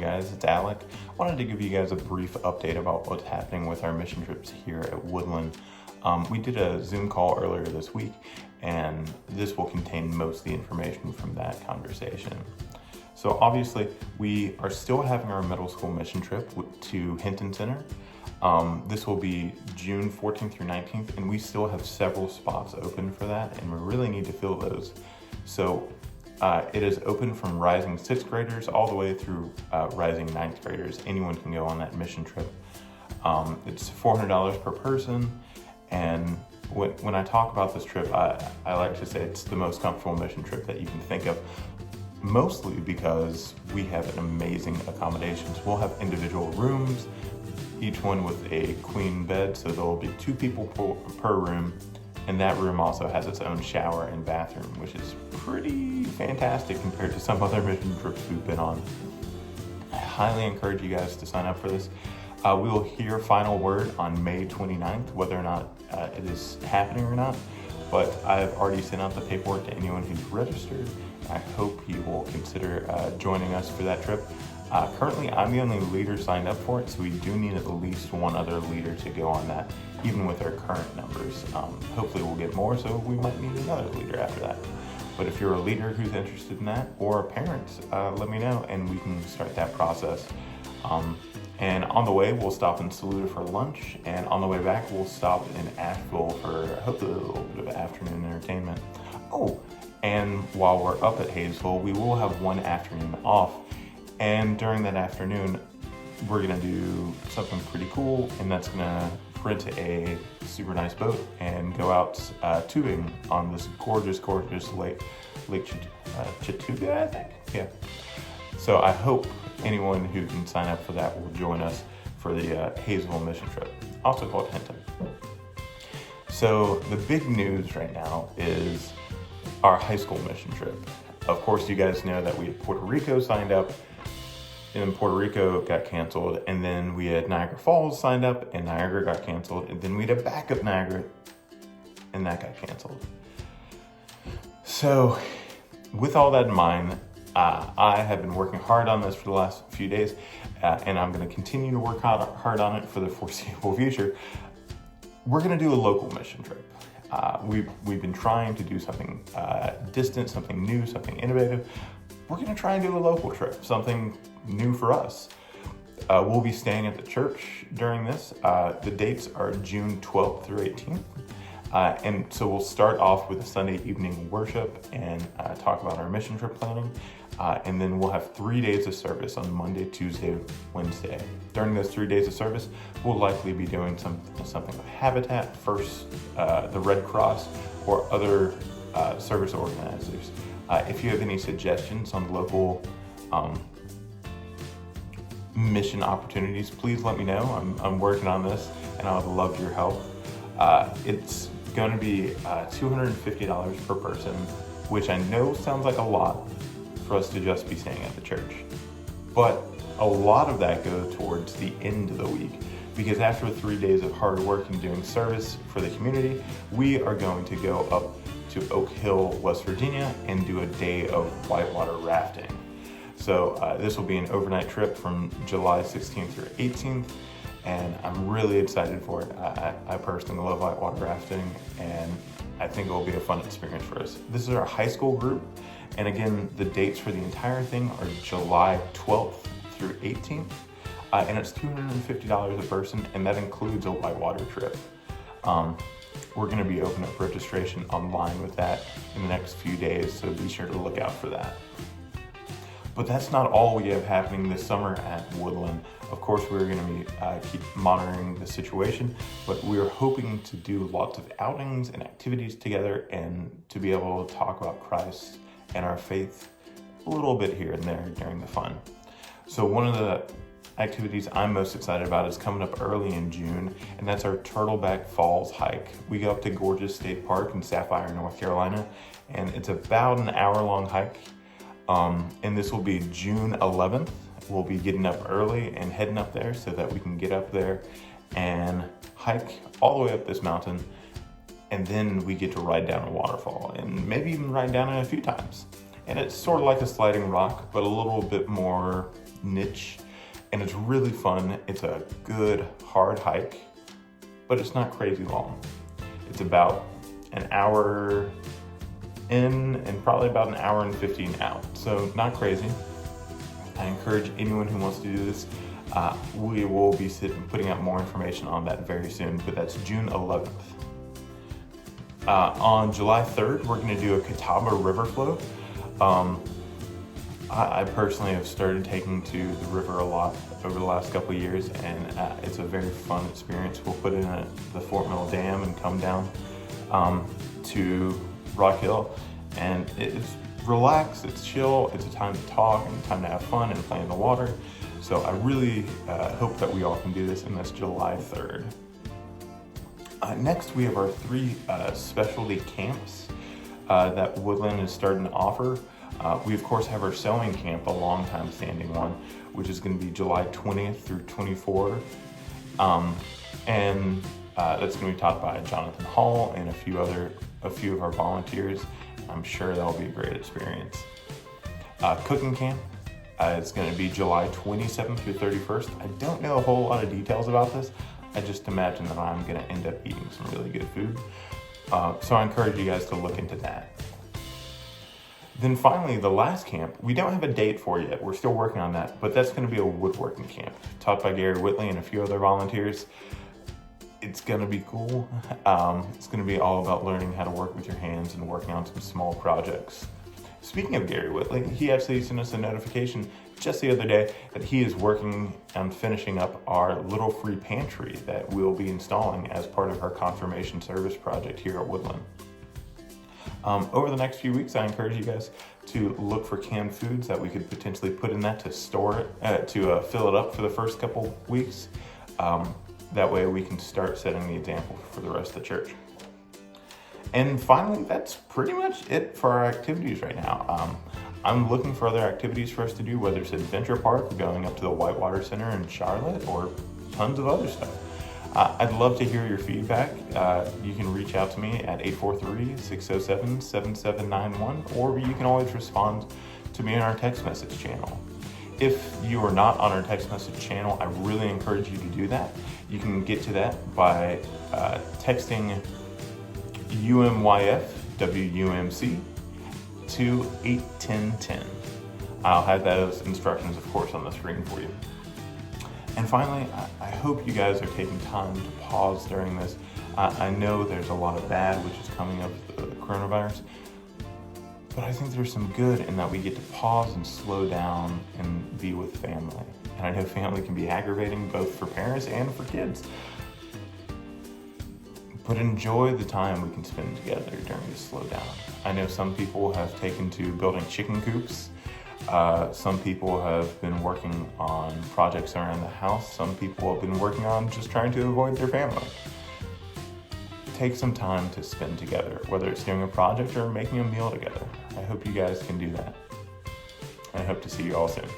guys, it's Alec. I wanted to give you guys a brief update about what's happening with our mission trips here at Woodland. We did a Zoom call earlier this week, and this will contain most of the information from that conversation. So obviously, we are still having our middle school mission trip to Hinton Center. This will be June 14th through 19th, and we still have several spots open for that, and we really need to fill those. So it is open from rising 6th graders all the way through rising 9th graders. Anyone can go on that mission trip. It's $400 per person, and when I talk about this trip, I like to say it's the most comfortable mission trip that you can think of, mostly because we have an amazing accommodations. We'll have individual rooms, each one with a queen bed, so there will be 2 people per room. And that room also has its own shower and bathroom, which is pretty fantastic compared to some other mission trips we've been on. I highly encourage you guys to sign up for this. We will hear final word on May 29th, whether or not it is happening or not. But I've already sent out the paperwork to anyone who's registered. I hope you will consider joining us for that trip. Currently, I'm the only leader signed up for it, so we do need at least one other leader to go on that, even with our current numbers. Hopefully we'll get more, so we might need another leader after that. But if you're a leader who's interested in that, or a parent, let me know, and we can start that process. And on the way, we'll stop in Saluda for lunch, and on the way back, we'll stop in Asheville for hopefully a little bit of afternoon entertainment. Oh, and while we're up at Hayesville, we will have one afternoon off. And during that afternoon, we're gonna do something pretty cool, and that's gonna rent a super nice boat and go out tubing on this gorgeous Lake Chattooga, I think. Yeah. So I hope anyone who can sign up for that will join us for the Hayesville mission trip, also called Hinton. So the big news right now is our high school mission trip. Of course, you guys know that we had Puerto Rico signed up, and Puerto Rico got canceled, and then we had Niagara Falls signed up, and Niagara got canceled, and then we had a backup Niagara, and that got canceled. So with all that in mind, I have been working hard on this for the last few days, and I'm going to continue to work hard on it for the foreseeable future. We're going to do a local mission trip. We've been trying to do something distant, something new, something innovative. We're going to try and do a local trip, something new for us. We'll be staying at the church during this. The dates are June 12th through 18th. And so we'll start off with a Sunday evening worship and talk about our mission trip planning. And then we'll have 3 days of service on Monday, Tuesday, Wednesday. During those 3 days of service, we'll likely be doing something with Habitat, First, the Red Cross, or other service organizers. If you have any suggestions on local mission opportunities, please let me know. I'm working on this, and I would love your help. It's going to be $250 per person, which I know sounds like a lot for us to just be staying at the church. But a lot of that goes towards the end of the week, because after 3 days of hard work and doing service for the community, we are going to go up to Oak Hill, West Virginia, and do a day of whitewater rafting. So this will be an overnight trip from July 16th through 18th, and I'm really excited for it. I personally love whitewater rafting, and I think it will be a fun experience for us. This is our high school group, and again, the dates for the entire thing are July 12th through 18th, and it's $250 a person, and that includes a whitewater trip. We're going to be opening up registration online with that in the next few days, so be sure to look out for that. But that's not all we have happening this summer at Woodland. Of course, we're going to be keep monitoring the situation, but we're hoping to do lots of outings and activities together, and to be able to talk about Christ and our faith a little bit here and there during the fun. So one of the activities I'm most excited about is coming up early in June, and that's our Turtleback Falls hike. We go up to Gorges State Park in Sapphire, North Carolina, and it's about an hour-long hike. And this will be June 11th. We'll be getting up early and heading up there so that we can get up there and hike all the way up this mountain, and then we get to ride down a waterfall, and maybe even ride down it a few times. And it's sort of like a sliding rock, but a little bit more niche, and it's really fun. It's a good hard hike, but it's not crazy long. It's about an hour in and probably about an hour and 15 out, so not crazy. I encourage anyone who wants to do this. We will be putting out more information on that very soon, but that's June 11th. On July 3rd, we're going to do a Catawba River float. I personally have started taking to the river a lot over the last couple of years, and it's a very fun experience. We'll put in the Fort Mill Dam and come down to Rock Hill, and it's relaxed, it's chill, it's a time to talk and a time to have fun and play in the water. So I really hope that we all can do this, and that's July 3rd. Next, we have our 3 specialty camps that Woodland is starting to offer. We, of course, have our sewing camp, a long time standing one, which is going to be July 20th through 24th. And that's going to be taught by Jonathan Hall and a few of our volunteers. I'm sure that'll be a great experience. Cooking camp is going to be July 27th through 31st. I don't know a whole lot of details about this. I just imagine that I'm going to end up eating some really good food. So I encourage you guys to look into that. Then finally, the last camp, we don't have a date for yet. We're still working on that, but that's going to be a woodworking camp taught by Gary Whitley and a few other volunteers. It's going to be cool. It's going to be all about learning how to work with your hands and working on some small projects. Speaking of Gary Whitley, he actually sent us a notification just the other day that he is working on finishing up our little free pantry that we'll be installing as part of our confirmation service project here at Woodland. Over the next few weeks, I encourage you guys to look for canned foods that we could potentially put in that to store it, to fill it up for the first couple weeks. That way we can start setting the example for the rest of the church. And finally, that's pretty much it for our activities right now. I'm looking for other activities for us to do, whether it's Adventure Park or going up to the Whitewater Center in Charlotte or tons of other stuff. I'd love to hear your feedback. You can reach out to me at 843-607-7791, or you can always respond to me on our text message channel. If you are not on our text message channel, I really encourage you to do that. You can get to that by texting UMYF WUMC to 81010. I'll have those instructions, of course, on the screen for you. And finally, I hope you guys are taking time to pause during this. I know there's a lot of bad which is coming up with the coronavirus, but I think there's some good in that we get to pause and slow down and be with family. And I know family can be aggravating both for parents and for kids. But enjoy the time we can spend together during this slowdown. I know some people have taken to building chicken coops. Some people have been working on projects around the house. Some people have been working on just trying to avoid their family. Take some time to spend together, whether it's doing a project or making a meal together. I hope you guys can do that. I hope to see you all soon.